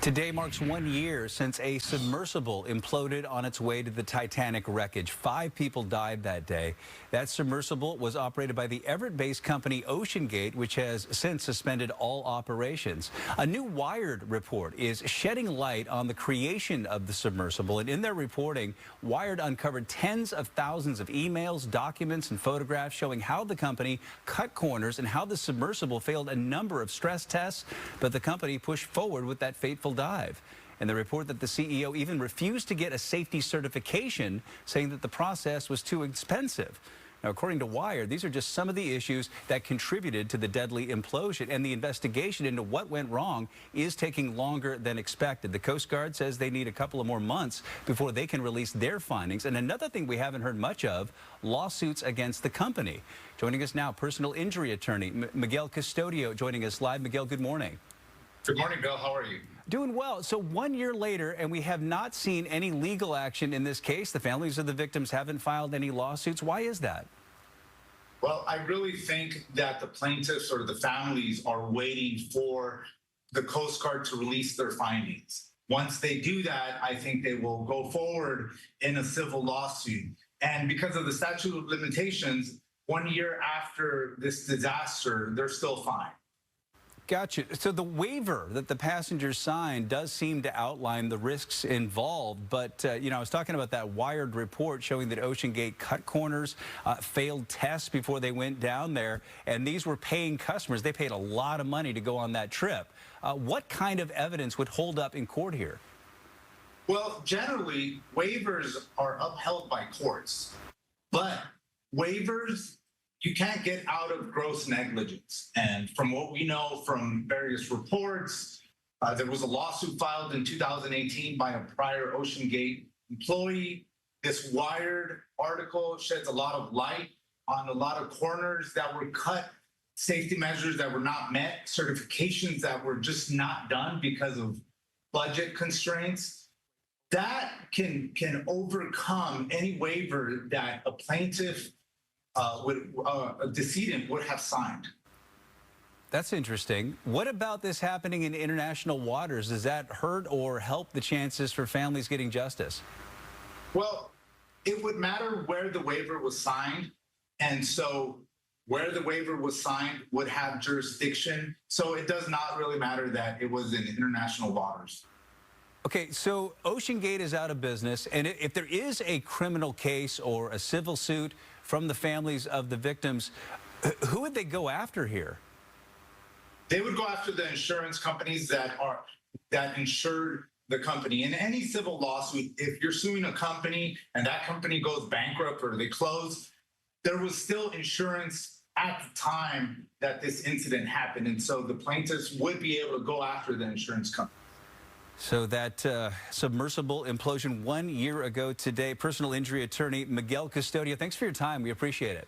Today marks 1 year since a submersible imploded on its way to the Titanic wreckage. 5 people died that day. That submersible was operated by the Everett-based company OceanGate, which has since suspended all operations. A new Wired report is shedding light on the creation of the submersible, and in their reporting, Wired uncovered tens of thousands of emails, documents, and photographs showing how the company cut corners and how the submersible failed a number of stress tests, but the company pushed forward with that fateful dive. And the report that the CEO even refused to get a safety certification, saying that the process was too expensive. Now, according to Wired, these are just some of the issues that contributed to the deadly implosion, and the investigation into what went wrong is taking longer than expected. The Coast Guard says they need a couple of more months before they can release their findings. And another thing we haven't heard much of, lawsuits against the company. Joining us now, personal injury attorney Miguel Custodio joining us live. Miguel, good morning. Good morning, Bill. How are you? Doing well. So 1 year later, and we have not seen any legal action in this case. The families of the victims haven't filed any lawsuits. Why is that? Well, I really think that the plaintiffs or the families are waiting for the Coast Guard to release their findings. Once they do that, I think they will go forward in a civil lawsuit. And because of the statute of limitations, 1 year after this disaster, they're still fine. Gotcha. So the waiver that the passengers signed does seem to outline the risks involved. But, I was talking about that Wired report showing that OceanGate cut corners, failed tests before they went down there. And these were paying customers. They paid a lot of money to go on that trip. What kind of evidence would hold up in court here? Well, generally, waivers are upheld by courts. But waivers, you can't get out of gross negligence. And from what we know from various reports, there was a lawsuit filed in 2018 by a prior OceanGate employee. This Wired article sheds a lot of light on a lot of corners that were cut, safety measures that were not met, certifications that were just not done because of budget constraints. That can overcome any waiver that a plaintiff a decedent would have signed. That's interesting. What about this happening in international waters? Does that hurt or help the chances for families getting justice? Well, it would matter where the waiver was signed. And so where the waiver was signed would have jurisdiction. So it does not really matter that it was in international waters. Okay, so OceanGate is out of business, and if there is a criminal case or a civil suit from the families of the victims, who would they go after here? They would go after the insurance companies that insured the company. In any civil lawsuit, if you're suing a company and that company goes bankrupt or they close, there was still insurance at the time that this incident happened. And so the plaintiffs would be able to go after the insurance company. So that submersible implosion 1 year ago today. Personal injury attorney Miguel Custodio, thanks for your time. We appreciate it.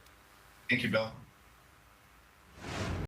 Thank you, Bill.